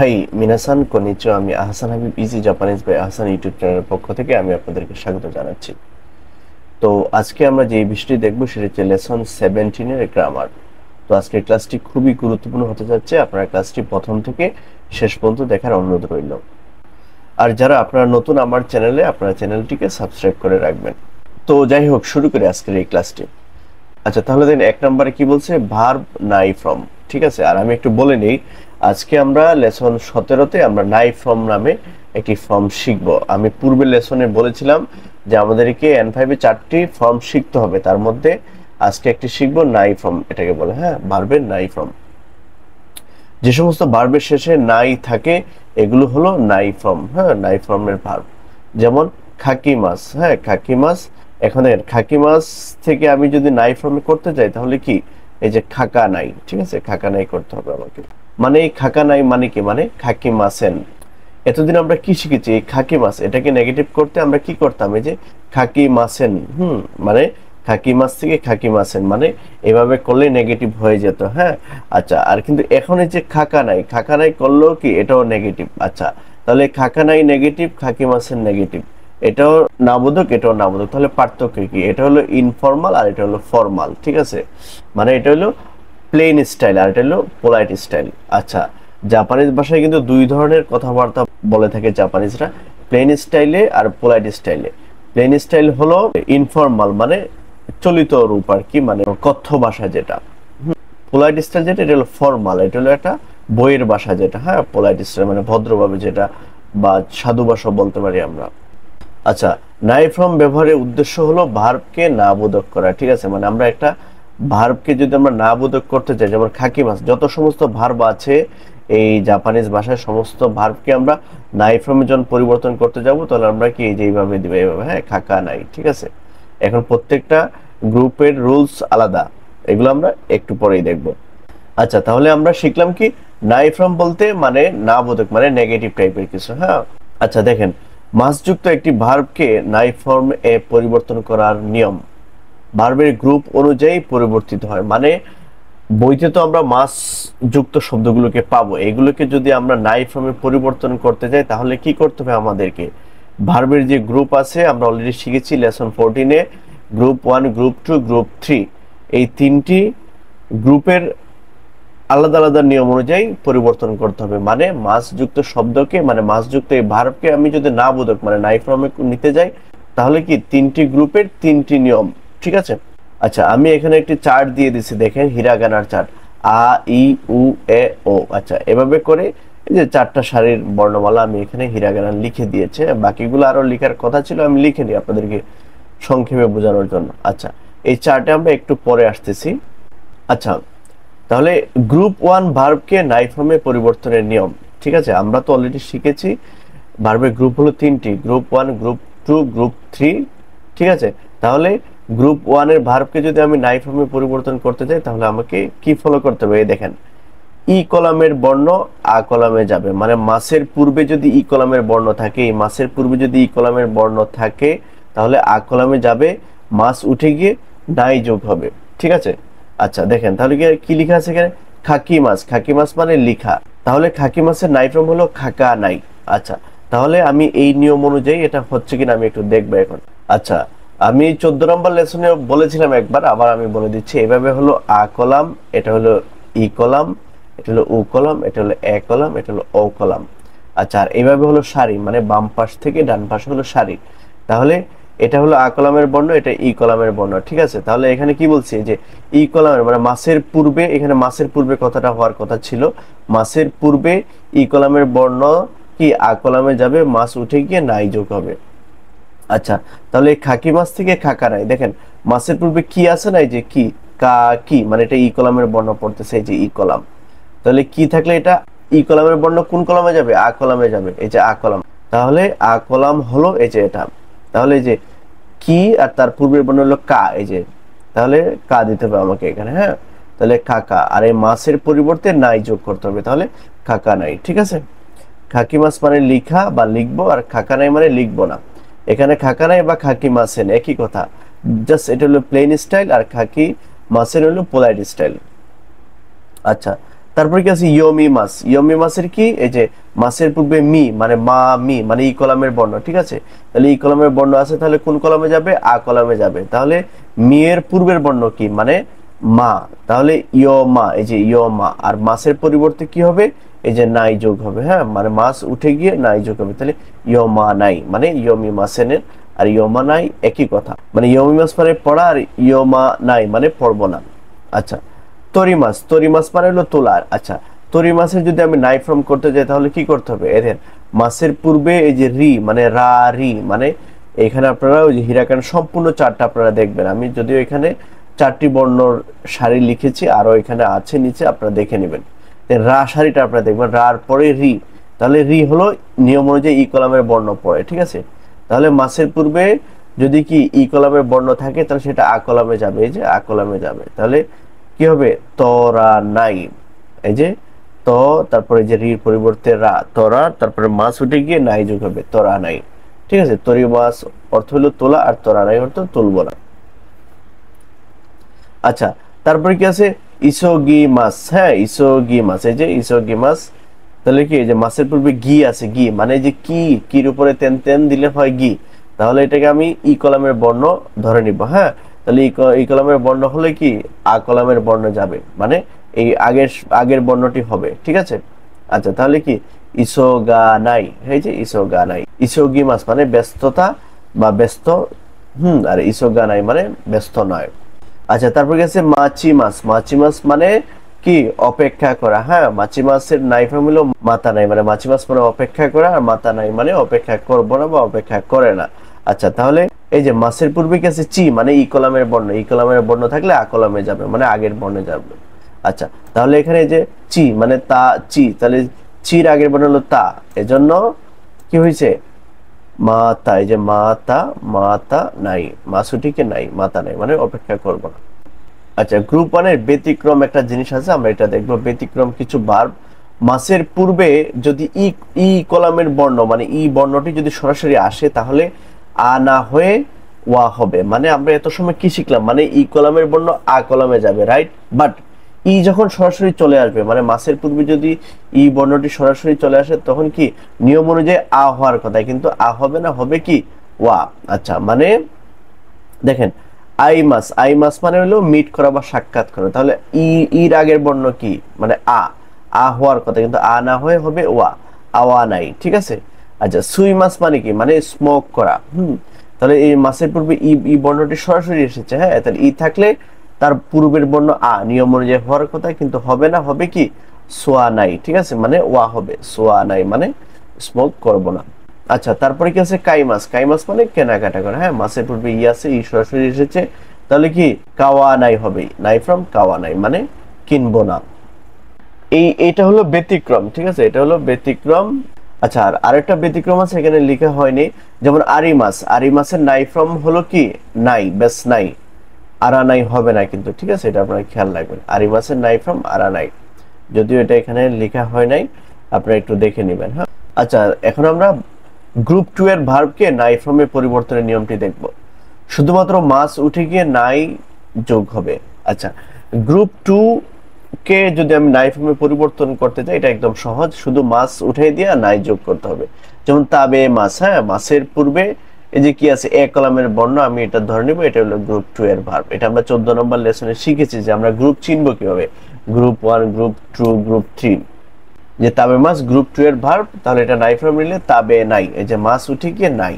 High মিনাসান কনিচিওয়া, আমি Ahsan Habib easy Japanese by Ahsan YouTube চ্যানেলের পক্ষ থেকে আমি আপনাদেরকে স্বাগত জানাচ্ছি। তো আজকে আমরা যে বিষয়টি দেখব সেটা হচ্ছে লেসন 17 এর গ্রামার। তো আজকের ক্লাসটি খুবই গুরুত্বপূর্ণ হতে যাচ্ছে, আপনারা ক্লাসটি প্রথম থেকে শেষ পর্যন্ত দেখার অনুরোধ রইল। আর যারা আপনারা নতুন আমার চ্যানেলে, আপনারা চ্যানেলটিকে সাবস্ক্রাইব করে রাখবেন। তো যাই হোক, শুরু করি আজকের এই ক্লাসটি। আচ্ছা, তাহলে দেখেন 1 নম্বরে কি বলছে, ভার্ব নাই ফ্রম। ঠিক আছে, আর আমি একটু বলে নেই, আজকে আমরা লেসন 17তে আমরা নাই ফ্রম নামে একটি ফর্ম শিখব। আমি পূর্বের লেসনে বলেছিলাম যে আমাদেরকে N5 এ 4টি ফর্ম শিখতে হবে, তার মধ্যে আজকে একটি শিখব নাই ফ্রম, এটাকে বলে ভার্বের নাই ফ্রম। যে সমস্ত ভার্বের শেষে নাই থাকে এগুলো হলো নাই ফ্রম। নাই ফ্রমের ভার্ব, যেমন খাকি মাছ। খাকি মাছ, এখন দেখেন খাকি মাছ থেকে আমি যদি নাই ফর্মে করতে যাই তাহলে কি, এই যে খাকা নাই, ঠিক আছে, খাকা নাই করতে হবে আমাকে। মানে এই খাকা নাই মানে কি, মানে খাকি মাছেন। এতদিন আমরা কি শিখেছি, এই খাকি মাছ এটাকে নেগেটিভ করতে আমরা কি করতাম, এই যে খাকি মাছেন, মানে খাকি মাছ থেকে খাকি মাছেন, মানে এভাবে করলে নেগেটিভ হয়ে যেত। আচ্ছা, আর কিন্তু এখন এই যে খাকা নাই, খাকা নাই করলেও কি এটাও নেগেটিভ। আচ্ছা, তাহলে খাকা নাই নেগেটিভ, খাকি মাছেন নেগেটিভ, এটাও নাবোধক এটাও নাবোধক, তাহলে পার্থক্য কি, এটা হলো ইনফর্মাল আর এটা হলো ফর্মাল। ঠিক আছে, মানে এটা হলো প্লেন স্টাইল আর এটা হলো পোলাইট স্টাইল। আচ্ছা, জাপানিজ ভাষায় কিন্তু দুই ধরনের কথাবার্তা বলে থাকে জাপানিজরা, প্লেন স্টাইলে আর পোলাইট স্টাইলে। প্লেন স্টাইল হলো ইনফর্মাল, মানে চলিত রূপ আর কি, মানে কথ্য ভাষা যেটা। পোলাইট স্টাইল যেটা, এটা হলো ফর্মাল, এটা হলো একটা বইয়ের ভাষা যেটা। পোলাইট স্টাইল মানে ভদ্রভাবে যেটা, বা সাধু ভাষা বলতে পারি আমরা। আচ্ছা, নাই ফ্রম ব্যবহারের উদ্দেশ্য হলো ভার্বকে না বোধক করা। ঠিক আছে, মানে আমরা একটা ভার্বকে যদি আমরা না বোধক করতে চাই, যেমন খাকি মাছ, যত সমস্ত ভার্ব আছে এই জাপানিজ ভাষায় সমস্ত ভার্বকে আমরা নাই ফ্রমে যখন পরিবর্তন করতে যাব তাহলে আমরা কি এই যে এইভাবে দিব, এইভাবে খাকা নাই। ঠিক আছে, এখন প্রত্যেকটা গ্রুপের রুলস আলাদা, এগুলো আমরা একটু পরেই দেখব। আচ্ছা, তাহলে আমরা শিখলাম কি, নাই ফ্রম বলতে মানে না বোধক, মানে নেগেটিভ টাইপের কিছু। আচ্ছা দেখেন, মাসযুক্ত একটি ভার্বকে নাই ফর্ম এ পরিবর্তন করার নিয়ম ভার্বের গ্রুপ অনুযায়ী পরিবর্তিত হয়। মানে বইতে তো আমরা মাস যুক্ত শব্দগুলোকে পাবো, এগুলোকে যদি আমরা নাই ফর্মে পরিবর্তন করতে যাই তাহলে কি করতে হবে আমাদেরকে, ভার্বের যে গ্রুপ আছে আমরা অলরেডি শিখেছি লেসন 14-এ, গ্রুপ 1, গ্রুপ 2, গ্রুপ 3, এই তিনটি গ্রুপের আলাদা আলাদা নিয়ম অনুযায়ী পরিবর্তন করতে হবে। মানে মাসযুক্ত শব্দকে, মানে মাসযুক্ত এই ভার্বকে আমি যদি না বোধক মানে নাই ফর্মে নিতে যাই তাহলে কি তিনটি গ্রুপের তিনটি নিয়ম। ঠিক আছে, আচ্ছা আমি এখানে একটি চার্ট দিয়ে দিচ্ছি, দেখেন হিরাগানার চার্ট, আ ই উ এ ও। আচ্ছা, এভাবে করে এই যে 4টা সারির বর্ণমালা আমি এখানে হিরাগানা লিখে দিয়েছে, বাকিগুলো আরো লেখার কথা ছিল, আমি লিখে নিই আপনাদেরকে সংক্ষেপে বোঝানোর জন্য। আচ্ছা, এই চার্টে আমরা একটু পরে আসতেছি। আচ্ছা, তাহলে গ্রুপ 1 ভার্বকে নাই ফর্মে পরিবর্তনের নিয়ম। ঠিক আছে, আমরা তো অলরেডি শিখেছি ভার্বের গ্রুপ হলো 3টি, গ্রুপ 1, গ্রুপ 2, গ্রুপ 3। ঠিক আছে, তাহলে গ্রুপ 1 এর ভার্বকে যদি আমি নাই ফর্মে পরিবর্তন করতে চাই তাহলে আমাকে কি ফলো করতে হবে, এই দেখেন ই কলামের বর্ণ আ কলামে যাবে, মানে মাসের পূর্বে যদি ই কলামের বর্ণ থাকে, এই মাসের পূর্বে যদি ই কলামের বর্ণ থাকে তাহলে আ কলামে যাবে, মাস উঠে গিয়ে নাই যোগ হবে। ঠিক আছে, আচ্ছা দেখেন তাহলে কি লেখা আছে এখানে, খাকি মাছ, খাকি মাছ মানে লিখা, তাহলে খাকি মাছের নাই ফর্ম হলো খাকা নাই। আচ্ছা, তাহলে আমি এই নিয়ম অনুযায়ী এটা হচ্ছে কিনা আমি একটু দেখবো এখন। আচ্ছা, আমি 14 নম্বর লেসনে বলেছিলাম একবার, আবার আমি বলে দিচ্ছি, এভাবে হলো আ কলাম, এটা হলো ই কলাম, এটা হলো উ কলাম, এটা হলো এ কলাম, এটা হলো ও কলাম। আচ্ছা, আর এইভাবে হলো সারি, মানে বাম পাশ থেকে ডান পাশ হলো সারি। তাহলে এটা হলো আ কলামের বর্ণ, এটা ই কলামের বর্ণ। ঠিক আছে, তাহলে এখানে কি বলছি যে ই কলামের মানে মাসের পূর্বে, এখানে মাসের পূর্বে কথাটা হওয়ার কথা ছিল, মাসের পূর্বে ই কলামের বর্ণ কি আ কলামে যাবে, মাস উঠে গিয়ে নাই যোগ হবে। আচ্ছা, তাহলে খাকি মাছ থেকে খাকা নাই, দেখেন মাসের পূর্বে কি আছে না, এই যে কি, কা কি, মানে এটা ই কলামের বর্ণ পড়তেছে, এই যে ই কলাম। তাহলে কি থাকলে এটা ই কলামের বর্ণ কোন কলামে যাবে, আ কলামে যাবে, এই যে আ কলাম। তাহলে আ কলাম হলো এই যে এটা, তাহলে এই যে কি আর তার পূর্বের বর্ণ হলো কা, এই যে তাহলে কা দিতে হবে আমাকে এখানে। তাহলে কাকা, আর এই মাসের পরিবর্তে নাই যোগ করতে হবে, তাহলে কাকা নাই। ঠিক আছে, খাকি মাছ মানে লিখা বা লিখবো, আর খাকা নাই মানে লিখবো না। এখানে খাকা নাই বা খাকি মাছেন একই কথা, জাস্ট এটা হলো প্লেন স্টাইল, আর খাকি মাছেন হলো পোলাইট স্টাইল। আচ্ছা, তারপরে কি আছে ইয়মি মাস, ইয়মি মাসের কি এই যে মাসের পূর্বে মি মানে মা মি মানে ই কলামের বর্ণ, ঠিক আছে। তাহলে ই কলামের বর্ণ আছে, তাহলে কোন কলামে যাবে? আ কলামে যাবে। তাহলে মি এর পূর্বের বর্ণ কি মানে মা, তাহলে ইয়মা, এই যে ইয়মা। আর মাসের পরিবর্তে কি হবে? এই যে নাই যোগ হবে, হ্যাঁ মানে মাস উঠে গিয়ে নাই যোগ হবে, তাহলে ইয়মা নাই মানে ইয়মি মাসেনের আর ইয়মা নাই একই কথা, মানে ইয়মি মাস মানে পড়া আর ইয়মা নাই মানে পড়বো না। আচ্ছা, তরি মাছ, তরি মাছ মানে হলো তোলার। আচ্ছা, তরি মাছের যদি আমি নাই ফর্ম করতে যাই তাহলে কি করতে হবে? এদের মাছের পূর্বে এই যে রি মানে রা রি মানে এখানে আপনারা ওই যে হিরাকান সম্পূর্ণ চারটা আপনারা দেখবেন, আমি যদিও এখানে 4টি বর্ণর সারি লিখেছি, আরো এখানে আছে নিচে, আপনারা দেখে নেবেন। রা সারিটা আপনারা দেখবেন, রার পরে রি, তাহলে রি হলো নিয়ম অনুযায়ী ই কলামের বর্ণ পড়ে, ঠিক আছে। তাহলে মাছের পূর্বে যদি কি ই কলামের বর্ণ থাকে তাহলে সেটা আ কলামে যাবে, এই যে আ কলামে যাবে, তাহলে কি হবে? তরা নাই, এই যে ত তারপরে যে রির পরিবর্তে রা, তরা, তারপরে মাছ উঠে গিয়ে নাই যোগ হবে, তরা নাই, ঠিক আছে। তরি মাছ অর্থ হলো তোলা আর তরা নাই অর্থ তুলবো না। আচ্ছা, তারপরে কি আছে? ইসোগি মাছ, হ্যাঁ ইসোগি মাছ, এই যে ইসোগি মাছ, তাহলে কি এই যে মাছের পূর্বে গি আছে, গি মানে যে কি, কির উপরে তেন তেন দিলে হয় গি, তাহলে এটাকে আমি ই কলামের বর্ণ ধরে নিব, হ্যাঁ। তাহলে ই কলামের বর্ণ হলে কি আ কলামের বর্ণ যাবে, মানে এই আগের বর্ণটি হবে, ঠিক আছে। আচ্ছা, তাহলে কি ইসোগা নাই, এই যে ইসোগা নাই, ইসোগি মাছ মানে ব্যস্ততা বা ব্যস্ত, আর ইসোগা নাই মানে ব্যস্ত নয়। আচ্ছা, তারপর গেছে মাছি মাছ, মাছি মাছ মানে কি অপেক্ষা করা, হ্যাঁ মাছি মাছের নাই ফর্ম হলো মাথা নাই, মানে মাছি মাছ মানে অপেক্ষা করা, আর মাথা নাই মানে অপেক্ষা করবো না বা অপেক্ষা করে না। আচ্ছা, তাহলে এই যে মাছের পূর্বে কি আছে? চি মানে ই কলামের বর্ণ, ই কলামের বর্ণ থাকলে আ কলামে যাবে মানে আগের বর্ণে যাবে। আচ্ছা, তাহলে এখানে এই যে চি মানে তা চি, তাহলে চির আগের বর্ণ হলো তা, এজন্য কি হয়েছে? মাতা, এই যে মাতা, মাতা নাই, মাসুটিকে নাই, মাতা নাই মানে অপেক্ষা করব না। আচ্ছা, গ্রুপ 1 এর ব্যতিক্রম একটা জিনিস আছে, আমরা এটা দেখবো। ব্যতিক্রম কিছু ভার্ব মাসের পূর্বে যদি ই ই কলামের বর্ণ মানে ই বর্ণটি যদি সরাসরি আসে তাহলে আ না হয়ে ওয়া হবে, মানে আমরা এত সময় কি শিখলাম? মানে ই কলামের বর্ণ আ কলামে যাবে, রাইট। বাট ই যখন সরাসরি চলে আসবে, মানে মাসের পূর্বে যদি ই বর্ণটি সরাসরি চলে আসে তখন কি নিয়ম অনুযায়ী আ হওয়ার কথা, কিন্তু আ হবে না, হবে কি ওয়া। আচ্ছা, মানে দেখেন আই মাস, আই মাস মানে হলো মিট করা বা সাক্ষাৎ করা, তাহলে ইর আগের বর্ণ কি মানে আ, আ হওয়ার কথা কিন্তু আ না হয়ে হবে ওয়া, আওয়া নাই, ঠিক আছে। আচ্ছা, সুই মাস মানে কি মানে স্মোক করা, তাহলে এই মাসের পূর্বে ই বর্ণটি সরাসরি এসেছে, হ্যাঁ তাহলে ই থাকলে তার পূর্বের বর্ণ আ নিয়ম অনুযায়ী হওয়ার কথা কিন্তু হবে না, হবে কি সোয়া নাই, ঠিক আছে, মানে ওয়া হবে, সোয়া নাই মানে স্মোক করব না। আচ্ছা, তারপরে কি আছে? কাইমাস, কাইমাস মানে কেনাকাটা করা, হ্যাঁ মাসের পূর্বে ই আছে, ই সরাসরি এসেছে, তাহলে কি কাওয়া নাই হবে, নাই ফ্রম কাওয়া নাই মানে কিনবো না। এইটা হলো ব্যতিক্রম, ঠিক আছে, এটা হলো ব্যতিক্রম। আচ্ছা, আর আরেকটা ব্যতিক্রম আছে এখানে লেখা হয়নি, যেমন আরিমাস, আরিমাসের নাই ফ্রম হলো কি নাই, বেশ নাই, আরা নাই হবে না কিন্তু, ঠিক আছে, এটা আপনারা খেয়াল রাখবেন। আরিমাসের নাই ফ্রম আরা নাই, যদিও এটা এখানে লেখা হয় নাই, আপনারা একটু দেখে নেবেন, হ্যাঁ। আচ্ছা, এখন আমরা গ্রুপ 2 এর ভার্বকে নাই ফর্মে পরিবর্তনের নিয়মটি দেখব। শুধুমাত্র মাস উঠে গিয়ে নাই যোগ হবে। আচ্ছা, গ্রুপ 2 কে যদি আমি নাই ফর্মে পরিবর্তন করতে চাই এটা একদম সহজ, শুধু মাস উঠে দিয়ে নাই যোগ করতে হবে। যেমন তাবে মাস, হ্যাঁ মাসের পূর্বে এই যে কি আছে এ কলামের বর্ণ, আমি এটা ধরে নিব, এটা হলো গ্রুপ 2 এর ভার্ব। এটা আমরা 14 নম্বর লেসনে শিখেছি যে আমরা গ্রুপ চিনবো কিভাবে, গ্রুপ 1, গ্রুপ 2, গ্রুপ 3। যে তাবে মাস গ্রুপ 2 এর ভার্ব, তাহলে এটা নাই ফর্ম নিলে তাবে নাই, এই যে মাস উঠে গিয়ে নাই,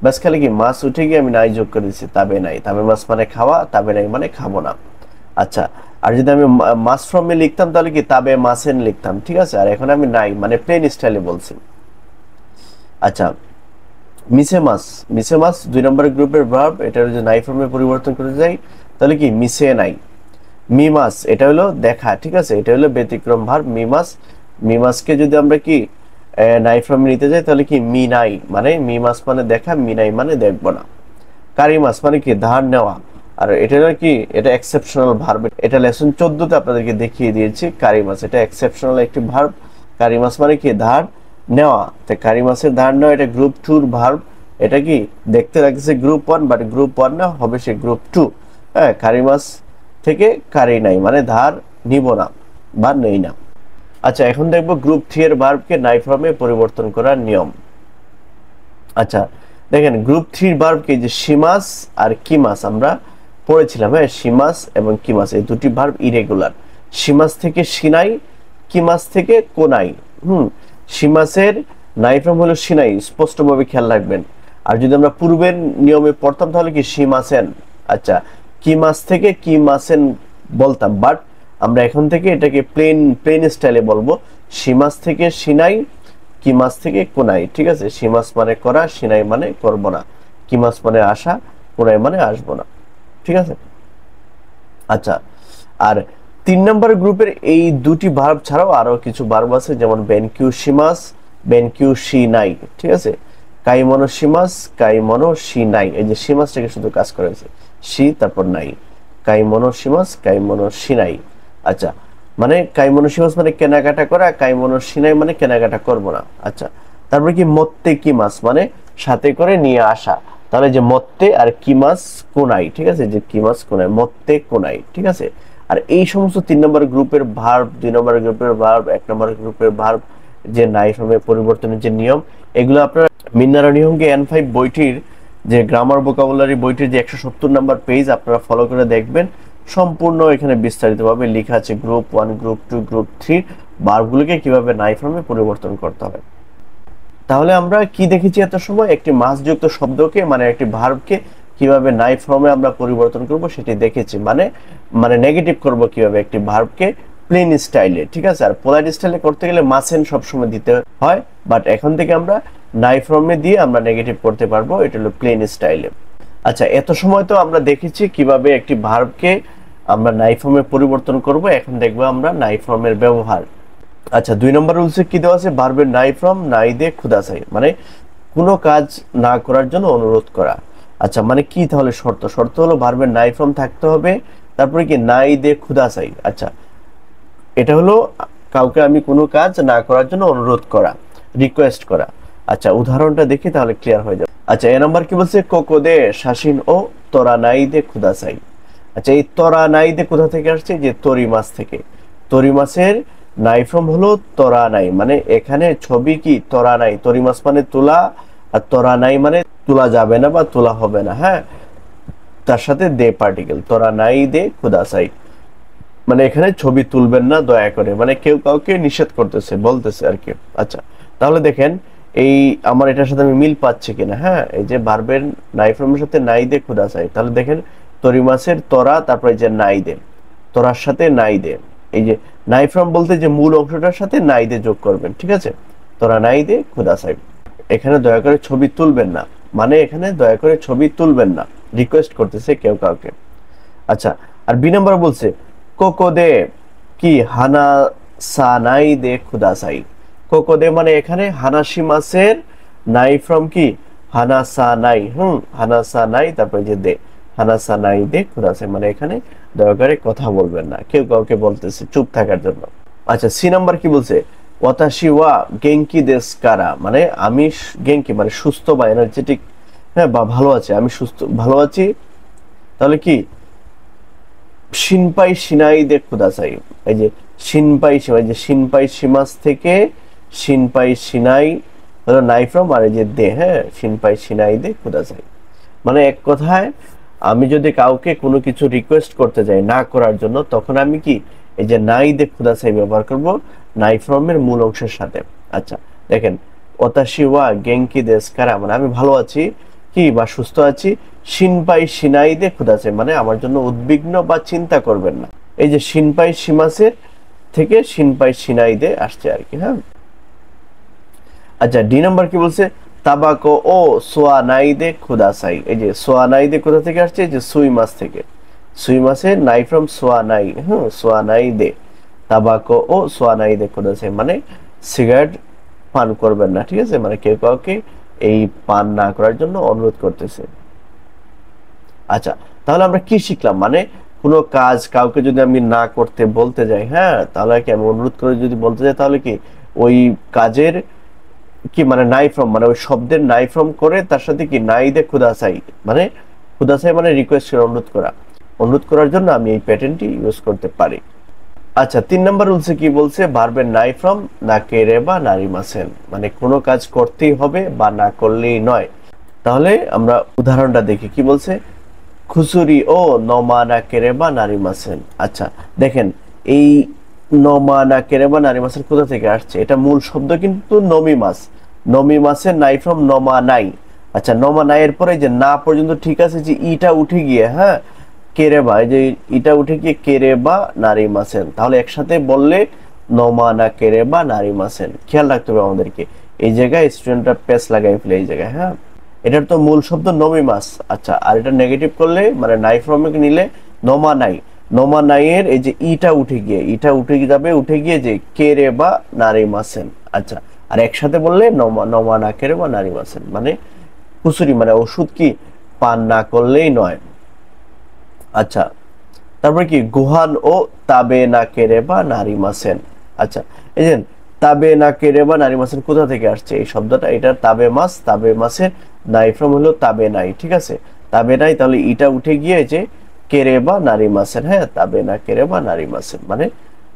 বাস খালি কি মাস উঠে গিয়ে আমি নাই যোগ করে দিচ্ছি, তাবে নাই, তাবে মাস মানে খাওয়া, তাবে নাই মানে খাবো না। আচ্ছা, আর যদি আমি মাস ফর্মে লিখতাম তাহলে কি তাবে মাসেন লিখতাম, ঠিক আছে, আর এখন আমি নাই মানে প্লেন স্টাইলে বলছি। আচ্ছা, মিসে মাস, মিসে মাস 2 নম্বর গ্রুপের ভার্ব, এটা যদি নাই ফর্মে পরিবর্তন করতে যাই তাহলে কি মিসে নাই। মিমাস, এটা হলো দেখা, ঠিক আছে, এটা হলো ব্যতিক্রম ভার্ব মিমাস। মিমাসকে যদি আমরা কি নাই ফর্মে নিতে যাই তাহলে কি মি নাই, মানে মিমাস মানে দেখা, মি নাই মানে দেখব না। কারিমাস মানে কি ধার নেওয়া, আর এটা কি এটা এক্সেপশনাল ভার্ব, এটা লেসন 14 তে আপনাদেরকে দেখিয়ে দিয়েছি। কারিমাস এটা এক্সেপশনাল একটি ভার্ব, কারিমাস মানে কি ধার নেওয়া, তো কারিমাসের ধার নেওয়া এটা গ্রুপ 2 এর ভার্ব। এটা কি দেখতে লাগছে গ্রুপ 1 বাট গ্রুপ 1 না, হবে সে গ্রুপ 2। হ্যাঁ, কারিমাস থেকে কারি নাই মানে ধার নিব না বা নেই না। আচ্ছা, এখন দেখবো গ্রুপ 3 এর ভার্বকে নাই ফর্মে পরিবর্তন করার নিয়ম। আচ্ছা দেখেন, গ্রুপ 3 ভার্বকে যে শিমাস আর কিমাস আমরা পড়েছিলাম, হ্যাঁ, শিমাস এবং কিমাস এই দুটি ভার্ব ইরেগুলার। শিমাস থেকে সিনাই, কিমাস থেকে কোনাই। শিমাসের নাই ফর্ম হলো সিনাই, স্পষ্টভাবে খেয়াল রাখবেন। আর যদি আমরা পূর্বের নিয়মে পড়তাম তাহলে কি শিমাসেন। আচ্ছা, কিমাস থেকে কিমাসেন বলতাম, বাট আমরা এখন থেকে এটাকে প্লেন স্টাইলে বলবো। শিমাস থেকে সিনাই, কিমাস থেকে কোনাই। ঠিক আছে, শিমাস মানে করা, সিনাই মানে করব না, কিমাস মানে আসা, কোনাই মানে আসবো না। ঠিক আছে। আচ্ছা, আর 3 নম্বর গ্রুপের এই দুটি ভার্ব ছাড়াও আরো কিছু ভার্ব আছে, যেমন বেনকিউ শিমাস, বেনকিউ শিনাই। ঠিক আছে, কাইমনো শিমাস, কাইমনো শিনাই। এই যে শিমাসটাকে শুধু কাজ করেছে, শি তারপর নাই, কাইমনো শিমাস, কাইমনো শিনাই। আচ্ছা, মানে কাইমনো শিমাস মানে কেনাকাটা করা, কাইমনো শিনাই মানে কেনাকাটা করব না। আচ্ছা, তারপরে কি মত্তে কিমাস মানে সাথে করে নিয়ে আসা। তাহলে যে মত্তে আর কিমাস কোনাই। ঠিক আছে, যে কিমাস কোনাই, মত্তে কোনাই। ঠিক আছে। আর এই সমস্ত 3 নম্বর গ্রুপের ভার্ব, 2 নম্বর গ্রুপের ভার্ব, 1 নম্বর গ্রুপের ভার্ব যে নাই ফর্মে পরিবর্তনের যে নিয়ম, এগুলো আপনারা মিন্নারা নিয়মকে N5 বইটির যে গ্রামার ভোকাবুলারি বইটির যে 170 নম্বর পেজ আপনারা ফলো করে দেখবেন। সম্পূর্ণ এখানে বিস্তারিতভাবে লেখা আছে গ্রুপ 1, গ্রুপ 2, গ্রুপ 3 ভার্বগুলোকে কিভাবে নাই ফর্মে পরিবর্তন করতে হবে। তাহলে আমরা কি দেখেছি এত সময়? একটি মাসযুক্ত শব্দকে মানে একটি ভার্বকে কিভাবে নাই ফর্মে আমরা পরিবর্তন করব সেটি দেখেছি। মানে মানে নেগেটিভ করব কিভাবে একটি ভার্বকে প্লেন স্টাইলে। ঠিক আছে, আর পোলাইট স্টাইলে করতে গেলে মাসেন সবসময় দিতে হয়, বাট এখন থেকে আমরা নাই ফর্মে দিয়ে আমরা নেগেটিভ করতে পারবো, এটা হলো প্লেন স্টাইলে। আচ্ছা, এত সময় তো আমরা দেখেছি কিভাবে একটি ভার্বকে আমরা নাই ফর্মে পরিবর্তন করব, এখন দেখবো আমরা নাই ফর্মের ব্যবহার। আচ্ছা, 2 নম্বর রুলসে কি দেওয়া আছে? ভার্বের নাই ফ্রম নাই দে খুদাসাই, মানে কোনো কাজ না করার জন্য অনুরোধ করা। আচ্ছা, মানে কি তাহলে শর্ত? শর্ত হলো ভার্বের নাই ফ্রম থাকতে হবে, তারপরে কি নাই দে খুদাসাই। আচ্ছা, এটা হলো কাউকে আমি কোনো কাজ না করার জন্য অনুরোধ করা, রিকোয়েস্ট করা। আচ্ছা, উদাহরণটা দেখি তাহলে ক্লিয়ার হয়ে যাবে। আচ্ছা, এ নাম্বার কি বলছে? কোকো দে শাসিন ও তোরা নাই দে খুদাসাই। আচ্ছা, এই তোরা নাই দে কোথা থেকে আসছে? যে তরি মাছ থেকে। তরি মাছের নাই ফ্রম হলো তোরা নাই, মানে এখানে ছবি কি তোরা নাই, তরি মাছ মানে তোলা, আর তোরা নাই মানে তোলা যাবে না বা তোলা হবে না। হ্যাঁ, তার সাথে দে পার্টিকেল, তোরা নাই দে খুদাসাই, মানে এখানে ছবি তুলবেন না দয়া করে, মানে কেউ কাউকে নিষেধ করতেছে, বলতেছে আর কি। আচ্ছা, তাহলে দেখেন এই আমার এটার সাথে আমি মিল পাচ্ছি কিনা। হ্যাঁ, এই যে ভার্বের নাই ফর্মের সাথে নাই দে খুদাসাই, তাহলে দেখেন তরি মাছের তোরা, তারপরে যে নাই দে, তোরার সাথে নাই দে, এই যে নাই ফ্রম বলতে যে মূল অংশটার সাথে নাই দে যোগ করবেন। ঠিক আছে, তোরা নাই দে খুদাসাই, এখানে দয়া করে ছবি তুলবেন না, মানে এখানে দয়া করে ছবি তুলবেন না, রিকোয়েস্ট করতেছে কেউ কাউকে। আচ্ছা, আর বি নাম্বার বলছে কোকো দে কি হানা সা নাই দে খুদাসাই। কোকো দে মানে এখানে হানাসি মাসের নাই ফ্রম কি হানা সা নাই, হানা সা নাই, তারপরে যে দে, হানা সা নাই দে খুদাসাই, মানে এখানে দয়া করে কথা বলবেন না, কেউ কাউকে বলতেছে চুপ থাকার জন্য। আচ্ছা, সি নাম্বার কি বলছে? ওয়াতাশি ওয়া গেঙ্কি দেস কারা, মানে আমি গেঙ্কি মানে সুস্থ বা এনার্জেটিক, হ্যাঁ, বা ভালো আছে, আমি সুস্থ ভালো আছি। তাহলে কি শিনপাই সিনাই দে খুদাসাই, এই যে শিনপাই সিমাই, যে শিনপাই সিমাস থেকে শিনপাই সিনাই হলো নাই ফ্রম, আর এই যে দে, হ্যাঁ, শিনপাই সিনাই দে খুদাসাই, মানে এক কথায় আমি যদি কাউকে কোনো কিছু রিকোয়েস্ট করতে যাই না করার জন্য, তখন আমি কি এই যে নাই দে খুদাসাই ব্যবহার করব নাই ফ্রমের মূল অংশের সাথে। আচ্ছা, দেখেন ওতাশি ওয়া গেঙ্কি দেস কারা, মানে আমি ভালো আছি কি বা সুস্থ আছি, শিনপাই সিনাই দে খুদাসাই, মানে আমার জন্য উদ্বিগ্ন বা চিন্তা করবেন না। এই যে শিনপাই সিমাসের থেকে শিনপাই সিনাই দে আসছে আর কি। হ্যাঁ, আচ্ছা, ডি নাম্বার কি বলছে? তাবাকো ও সোয়া নাই দে খুদাসাই, এই যে সোয়া নাই দে কোথা থেকে আসছে? যে সুই মাছ থেকে, সুই মাছের নাই ফ্রম সোয়া নাই, সোয়া নাই দে, তাবাকো ও সোয়া নাই দে খুদাসাই, মানে সিগারেট পান করবেন না। ঠিক আছে, মানে কেউ কাউকে এই পান না করার জন্য অনুরোধ করতেছে। আচ্ছা, তাহলে আমরা কি শিখলাম? মানে কোনো কাজ কাউকে যদি আমি না করতে বলতে যাই, হ্যাঁ, তাহলে কি আমি অনুরোধ করে যদি বলতে যাই, তাহলে কি ওই কাজের কি মানে নাই ফ্রম, মানে ওই শব্দের নাই ফ্রম করে তার সাথে কি নাই দে খুদাসাই, মানে খুদাসাই মানে রিকোয়েস্ট করে অনুরোধ করা, অনুরোধ করার জন্য আমি এই প্যাটার্নটি ইউজ করতে পারি। আচ্ছা 3 নাম্বার রুলসে কি বলছে, ভার্বের নাই ফ্রম না কেরে বা নারিমাসেন, মানে কোনো কাজ করতেই হবে বা না করলেই নয়। তাহলে আমরা উদাহরণটা দেখি কি বলছে, খুসুরি ও নমা না কেরে বা নারিমাসেন। আচ্ছা দেখেন এই নমা না কেরে বা নারিমাসেন কোথা থেকে আসছে, এটা মূল শব্দ কিন্তু নমিমাস, নমিমাসের নাই ফ্রম নমা নাই। আচ্ছা নমা নাই এর পরে যে না পর্যন্ত ঠিক আছে, যে ইটা উঠে গিয়ে হ্যাঁ কেরেবা, এই যে ইটা উঠে গিয়ে কেরেবা নারিমাসেন, তাহলে একসাথে বললে নমা না কেরেবা নারিমাসেন। খেয়াল রাখতে হবে আমাদেরকে, এই জায়গায় স্টুডেন্টরা পেস লাগাই ফেলে এই জায়গায়, হ্যাঁ এটার তো মূল শব্দ নমিমাস। আচ্ছা আর এটা নেগেটিভ করলে মানে নাই ফ্রমে নিলে নমা নাই, নমা নাই এর এই যে ইটা উঠে গিয়ে, ইটা উঠে যাবে, উঠে গিয়ে যে কেরেবা নারিমাসেন। আচ্ছা আর একসাথে বললে নমা নমা না কেরেবা নারিমাসেন, মানে কুসুরি মানে ওষুধ কি পান না করলেই নয়। আচ্ছা তারপরে কি গুহান ও তাবে না কেরে বা নারিমাসেন। আচ্ছা এই যে তাবে না কেরে বা নারিমাসেন কোথা থেকে আসছে এই শব্দটা, এটা তাবে মাস, তাবে মাসের নাই ফ্রম হলো তাবে নাই, ঠিক আছে তাবে নাই, তাহলে ইটা উঠে গিয়ে যে কেরে বা নারিমাসেন, হ্যাঁ তাবে না কেরে বা নারিমাসেন, মানে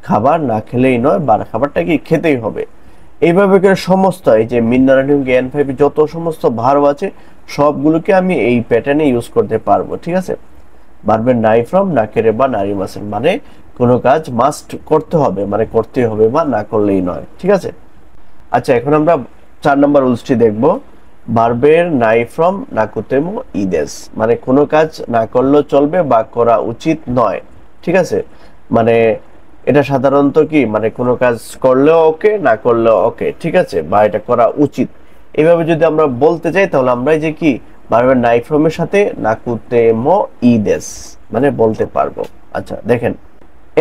খাবার না খেলেই নয় বা খাবারটা কি খেতেই হবে। এইভাবে করে সমস্ত এই যে মিনারেটিভ জ্ঞান ফাইভ যত সমস্ত ভার্ব আছে সবগুলোকে আমি এই প্যাটার্নে ইউজ করতে পারবো, ঠিক আছে। ভার্বের নাই ফ্রম না কেরে বা নারিমাসেন, মানে কোনো কাজ মাস্ট করতে হবে, মানে করতে হবে বা না করলেই নয়, ঠিক আছে। আচ্ছা এখন আমরা 4 নম্বর রুলসটি দেখব, ভার্বের নাই ফ্রম নাকুতেমো ইদেস, মানে কোনো কাজ না করলেও চলবে বা করা উচিত নয়, ঠিক আছে। মানে এটা সাধারণত কি মানে কোনো কাজ করলেও ওকে না করলেও ওকে, ঠিক আছে, বা এটা করা উচিত, এইভাবে যদি আমরা বলতে চাই তাহলে আমরা এই যে কি ভার্বের নাই ফ্রমের সাথে নাকুতেমো ইদেস মানে বলতে পারবো। আচ্ছা দেখেন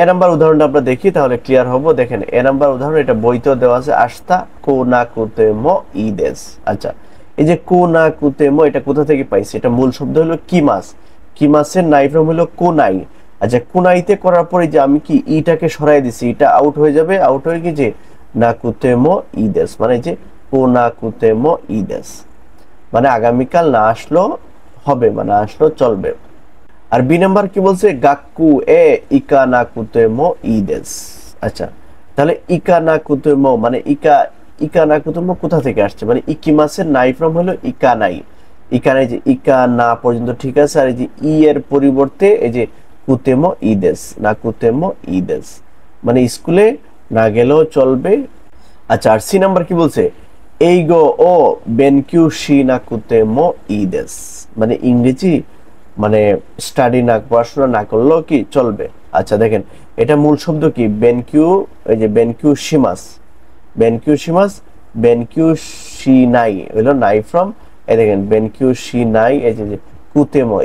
এ নাম্বার উদাহরণটা আমরা দেখি তাহলে ক্লিয়ার হবো। দেখেন এ নাম্বার উদাহরণ, এটা বইতেও দেওয়া আছে, আস্তা কো না কুতেমো ইদেস। আচ্ছা এই যে কো না কুতেমো এটা কোথা থেকে পাইছি, এটা মূল শব্দ হলো কিমাস, কিমাসের নাই ফ্রম হলো কোনাই। আচ্ছা কোনাইতে করার পরে যে আমি কি ইটাকে সরাই দিছি, এটা আউট হয়ে যাবে, আউট হয়ে গিয়ে যে না কুতেমো ইদেস, মানে যে কো না কুতেমো ইদেস, মানে আগামীকাল না আসলো হবে, মানে আসলো চলবে। আর বি নাম্বার কি বলছে, গাক্কু এ ইকা না কুতেমো ইদেস। আচ্ছা তাহলে ইকা না কুতেমো মানে ইকা, ইকা না কুতেমো কোথা থেকে আসছে, মানে ইকিমাসের নাই ফ্রম হলো ইকা নাই, ইকা নাই যে ইকা না পর্যন্ত ঠিক আছে, আর এই যে ই এর পরিবর্তে এই যে কুতেমো ইদেস, না কুতেমো ইদেস, মানে স্কুলে না গেলেও চলবে। আচ্ছা আর সি নাম্বার কি বলছে, এইগো ও বেনকিউ শি না কুতেমো ইদেস, মানে ইংরেজি মানে স্টাডি না পড়াশোনা না করলেও কি চলবে। আচ্ছা দেখেন এটা মূল শব্দ কি বেনকিউ, এই যে বেনকিউ শিমাস, বেনকিউ শিমাস, বেনকিউ শি নাই হলো নাই ফ্রম, এই দেখেন বেনকিউ শি নাই, এই যে কুতেমো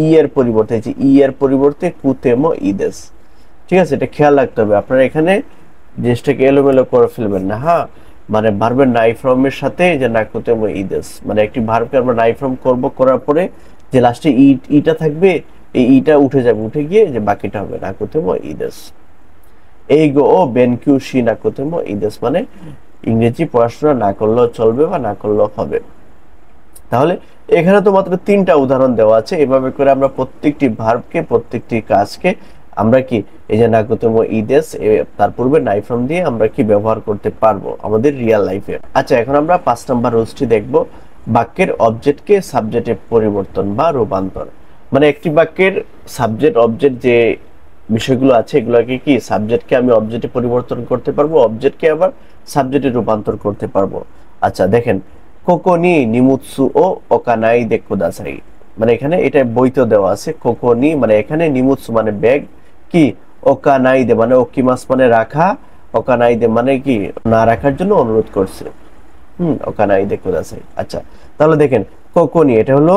ই এর পরিবর্তে, এই যে ই এর পরিবর্তে কুতেমো ইদেস, ঠিক আছে। এটা খেয়াল রাখতে হবে, আপনারা এখানে জিনিসটাকে এলোমেলো করে ফেলবেন না, হ্যাঁ মানে ভার্বের নাই ফর্মের সাথে যে না কুতেমো ইদেস, মানে একটি ভার্বকে আমরা নাই ফর্ম করব, করার পরে যে লাস্টে ইটা থাকবে, এই ইটা উঠে যাবে, উঠে গিয়ে যে বাকিটা হবে না কুতেমো ইদেস। এই গো ও বেনকিউ শি না কুতেমো ইদেস, মানে ইংরেজি পড়াশোনা না করলেও চলবে বা না করলেও হবে। তাহলে এখানে তো মাত্র 3টা উদাহরণ দেওয়া আছে, এভাবে করে আমরা প্রত্যেকটি ভার্বকে প্রত্যেকটি কাজকে আমরা কি এই যে নাকুতুমো ইদেস তার পূর্বে নাই ফ্রম দিয়ে আমরা কি ব্যবহার করতে পারবো আমাদের রিয়েল লাইফে। আচ্ছা এখন আমরা 5 নম্বর রুলসটি দেখব, বাক্যের অবজেক্টকে সাবজেক্টে পরিবর্তন বা রূপান্তর, মানে একটি বাক্যের সাবজেক্ট অবজেক্ট যে বিষয়গুলো আছে এগুলোকে কি সাবজেক্টকে আমি অবজেক্টে পরিবর্তন করতে পারবো, অবজেক্টকে আবার সাবজেক্টে রূপান্তর করতে পারবো। আচ্ছা দেখেন কোকোনি নিমুৎসু ও ওকানাই দে কুদাসাই, মানে এখানে এটা বইতে দেওয়া আছে, কোকোনি মানে এখানে নিমুৎসু মানে ব্যাগ, কি ওকানাই দে মানে ওকিমাস মানে রাখা, ওকানাই দে মানে কি না রাখার জন্য অনুরোধ করছে, ওকানাই দে কুদাসাই। আচ্ছা তাহলে দেখেন কোকোনি এটা হলো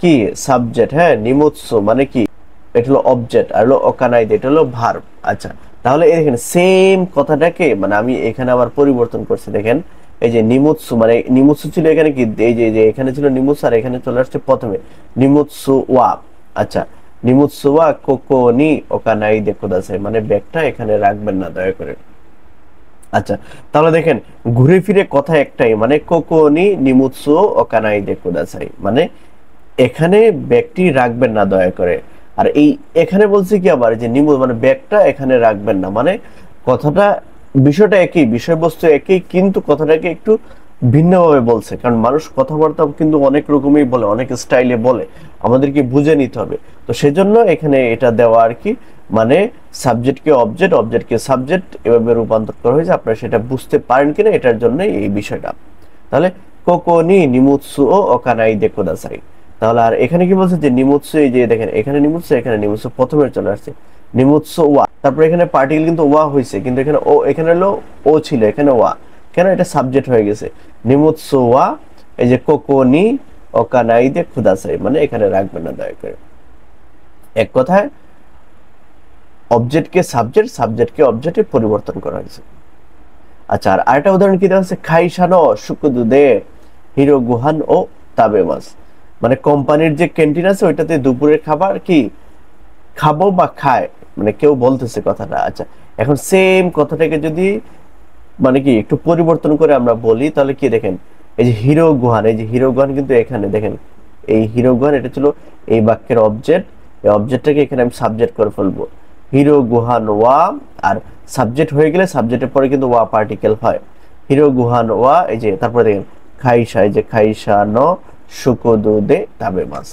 কি সাবজেক্ট, হ্যাঁ নিমুৎসু মানে কি এটা হলো অবজেক্ট, আর হলো ওকানাই দে এটা হলো ভার্ব। আচ্ছা তাহলে এখানে সেম কথাটাকে মানে আমি এখানে আবার পরিবর্তন করছি, দেখেন এই যে নিমুৎসু মানে নিমুৎসু ছিল এখানে কি এই যে এখানে ছিল নিমুৎসু, আর এখানে চলে আসছে প্রথমে নিমুৎসু ওয়া। আচ্ছা নিমুৎসু ওয়া কোকোনি ওকানাই দে কুদাসাই, মানে ব্যাগটা এখানে রাখবেন না দয়া করে। আচ্ছা তাহলে দেখেন ঘুরে ফিরে কথা একটাই, মানে কোকোনি নিমুৎসু ওকানাই দে কুদাসাই, মানে এখানে ব্যাগটি রাখবেন না দয়া করে। আর এই এখানে বলছে কি আবার যে নিমু মানে ব্যাগটা এখানে রাখবেন না, মানে কথাটা বিষয়টা একই, বিষয়বস্তু একই, কিন্তু কথাটাকে একটু ভিন্নভাবে বলছে, কারণ মানুষ কথাবার্তা কিন্তু অনেক রকমই বলে, অনেক স্টাইলে বলে, আমাদেরকে বুঝে নিতে হবে। তো সেজন্য এখানে এটা দেওয়া আর কি, মানে সাবজেক্টকে অবজেক্ট, অবজেক্টকে সাবজেক্ট এভাবে রূপান্তর করা হয়েছে। আপনারা সেটা বুঝতে পারেন কিনা এটার জন্য এই বিষয়টা। তাহলে কোকো নি নিমুৎসু ও ওকানাই দে কুদাসাই। তাহলে আর এখানে কি বলছে যে নিমুৎসু, এই যে দেখেন এখানে নিমুৎসু, এখানে নিমুৎসু প্রথমে চলে আসছে, নিমুৎসু ওয়া, তারপর এখানে পার্টিকেল কিন্তু ওয়া হয়েছে, কিন্তু এখানে ও, এখানে হলো ও ছিল, এখানে ওয়া, কেন এটা সাবজেক্ট হয়ে গেছে, নিমুৎসু ওয়া, এই যে কোকো নি ওকানাই দে কুদাসাই, মানে এখানে রাখবেন না দয়া করে। এক কথায় অবজেক্টকে সাবজেক্ট, সাবজেক্টকে অবজেক্টে পরিবর্তন করা হয়েছে। আচ্ছা, আর আরেকটা উদাহরণ কি দেওয়া হচ্ছে, খাইসানো শুকুদুদে হিরো গুহান ও তাবেমাস, মানে কোম্পানির যে ক্যান্টিন আছে ওইটাতে দুপুরের খাবার কি খাবো বা খায়, মানে কেউ বলতেছে কথাটা। আচ্ছা, এখন সেম কথাটাকে যদি মানে কি একটু পরিবর্তন করে আমরা বলি, তাহলে কি দেখেন, এই যে হিরো গুহান, এই যে হিরো গুহান কিন্তু এখানে দেখেন, এই হিরো গুহান এটা ছিল এই বাক্যের অবজেক্ট, এই অবজেক্টটাকে এখানে আমি সাবজেক্ট করে ফেলবো, হিরো গুহান ওয়া, আর সাবজেক্ট হয়ে গেলে সাবজেক্টের পরে কিন্তু ওয়া পার্টিকেল হয়, হিরো গুহান ওয়া, এই যে তারপরে দেখেন খাইসা, এই যে খাইসা ন শুকোদু দে তাবে মাস,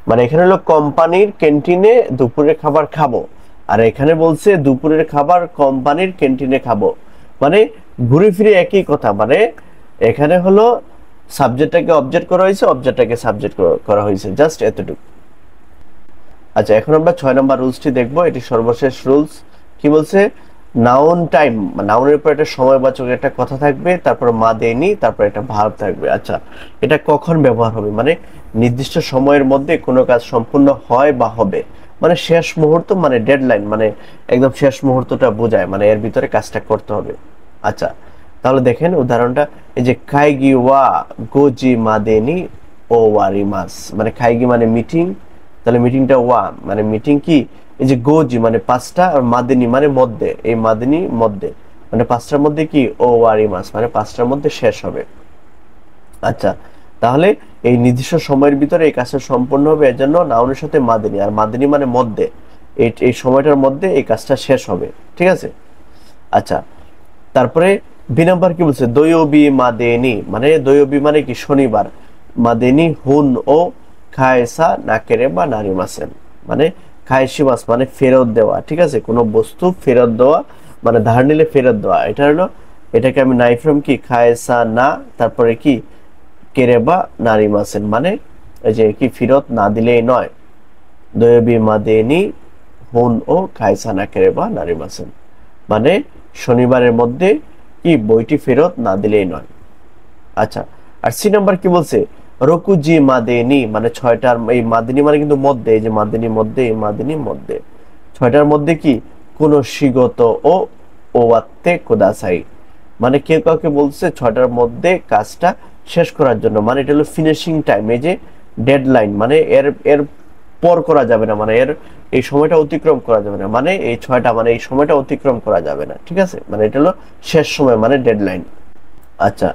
মানে এখানে হলো কোম্পানির ক্যান্টিনে দুপুরের খাবার খাবো, আর এখানে বলছে দুপুরের খাবার কোম্পানির ক্যান্টিনে খাবো, মানে ঘুরে ফিরে একই কথা, মানে এখানে হলো সাবজেক্টটাকে অবজেক্ট করা হয়েছে, অবজেক্টটাকে সাবজেক্ট করা হয়েছে, জাস্ট এতটুকু। আচ্ছা, এখন আমরা 6 নম্বর রুলসটি দেখবো, এটি সর্বশেষ রুলস। কি বলছে, নাউন টাইম, নাউনের উপর একটা সময়বাচক একটা কথা থাকবে, তারপর মা দেনি, তারপর একটা ভার্ব থাকবে। আচ্ছা, এটা কখন ব্যবহার হবে, মানে নির্দিষ্ট সময়ের মধ্যে কোনো কাজ সম্পূর্ণ হয় বা হবে, মানে শেষ মুহূর্ত, মানে ডেডলাইন, মানে একদম শেষ মুহূর্তটা বোঝায়, মানে এর ভিতরে কাজটা করতে হবে। আচ্ছা, তাহলে দেখেন উদাহরণটা, এই যে খাইগি ওয়া গোজি মাদেনি ও ওয়ারিমাস, মানে খাইগি মানে মিটিং, তাহলে মিটিংটা ওয়া মানে মিটিং কি, এই যে গোজি মানে পাঁচটা, আর মাদিনী মানে মধ্যে, এই মাদিনী মধ্যে মানে পাঁচটার মধ্যে কি ও ওয়ারিমাস মানে পাঁচটার মধ্যে শেষ হবে। আচ্ছা, তাহলে এই নির্দিষ্ট সময়ের ভিতরে এই কাজটা সম্পন্ন হবে, এর জন্য নাউনের সাথে মাদিনী, আর মাদিনী মানে মধ্যে, এই সময়টার মধ্যে এই কাজটা শেষ হবে, ঠিক আছে। আচ্ছা, তারপরে বি নাম্বার কি বলছে, দয়োবি মাদেনি, মানে দয়োবি মানে কি শনিবার, মাদেনি হুন ও খায়সা নাকেরে বা নারী মাসেন, মানে খায়সি মাস মানে ফেরত দেওয়া, ঠিক আছে, কোনো বস্তু ফেরত দেওয়া, মানে ধার নিলে ফেরত দেওয়া, এটা হলো, এটাকে আমি নাই ফ্রম কি খায়সা না, তারপরে কি কেরেবা নারী মাসেন, মানে এই যে কি ফেরত না দিলেই নয়, দয়োবি মাদেনি হুন ও খায়সা না কেরেবা নারী মাসেন, মানে শনিবারের মধ্যে কি বইটি ফেরত না দিলেই নয়। আচ্ছা, আর সি নাম্বার কি বলছে, রকুজি মাদেনি, মানে ছয়টার, এই মাদিনী মানে কিন্তু মধ্যে, এই যে মাদিনী মধ্যে, এই মাদিনী মধ্যে, ছয়টার মধ্যে কি কোন শিগত ও ওয়াত্তে কোদাসাই, মানে কেউ কাউকে বলছে ছয়টার মধ্যে কাজটা শেষ করার জন্য, মানে এটা হলো ফিনিশিং টাইম, এই যে ডেডলাইন, মানে এর এর পর করা যাবে না, মানে এর এই সময়টা অতিক্রম করা যাবে না, মানে এই ছয়টা মানে এই সময়টা অতিক্রম করা যাবে না, ঠিক আছে, মানে এটা হলো শেষ সময়, মানে ডেডলাইন। আচ্ছা,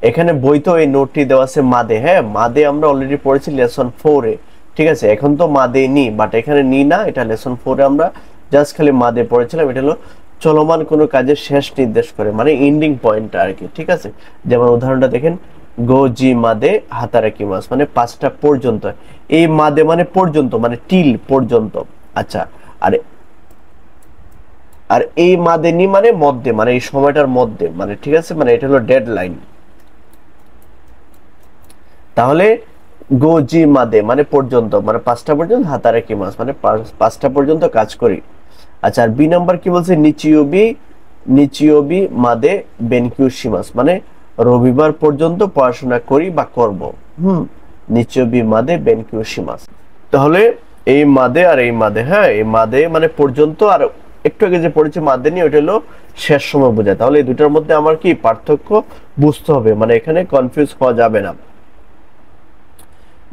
এখানে বইতে এই নোটটি দেওয়া আছে মাদে, হ্যাঁ মাদে আমরা অলরেডি পড়েছি লেসন 4-এ, ঠিক আছে, এখন তো মাদে নি, বাট এখানে নি না, এটা লেসন 4-এ আমরা জাস্ট খালি মাদে পড়েছিলাম, এটা হলো চলমান কোনো কাজের শেষ নির্দেশ করে, মানে এন্ডিং পয়েন্ট আর কি, ঠিক আছে। যেমন উদাহরণটা দেখেন, গোজি মাদে হাতারাকি মাস, মানে 5টা পর্যন্ত, এই মাদে মানে পর্যন্ত, মানে টিল পর্যন্ত। আচ্ছা, আর আর এই মাদেনি মানে মধ্যে, মানে এই সময়টার মধ্যে, মানে ঠিক আছে, মানে এটা হলো ডেডলাইন। তাহলে গোজি মাদে মানে পর্যন্ত, মানে 5টা পর্যন্ত, হাতারাকি মাস মানে 5টা পর্যন্ত কাজ করি। আচ্ছা, আর বি নাম্বার কি বলছে, নিচিওবি নিচিওবি মাদে বেনকিউশিমাস, মানে রবিবার পর্যন্ত পড়াশোনা করি বা করব। নিচিওবি মাদে বেনকিউশিমাস, তাহলে এই মাদে আর এই মাদে, হ্যাঁ এই মাদে মানে পর্যন্ত, আর একটু আগে যে পড়েছে মাদে নিয়ে, ওটা হলো শেষ সময় বোঝায়, তাহলে এই দুটার মধ্যে আমার কি পার্থক্য বুঝতে হবে, মানে এখানে কনফিউজ হওয়া যাবে না।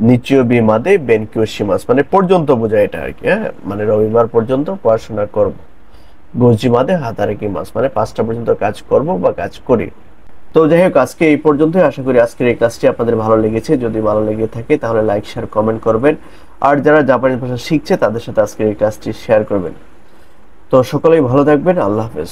নিচিও বিমাদে বেনকিউশিমাস মানে পর্যন্ত বোঝায় এটা আর কি, হ্যাঁ মানে রবিবার পর্যন্ত পড়াশোনা করব। গোজিমাদে হাতারাকি মাস মানে 5টা পর্যন্ত কাজ করব বা কাজ করি। তো যাই হোক, আজকে এই পর্যন্তই। আশা করি আজকের এই ক্লাসটি আপনাদের ভালো লেগেছে। যদি ভালো লেগে থাকে তাহলে লাইক, শেয়ার, কমেন্ট করবেন। আর যারা জাপানি ভাষা শিখছে তাদের সাথে আজকের এই ক্লাসটি শেয়ার করবেন। তো সকলেই ভালো থাকবেন। আল্লাহ হাফেজ।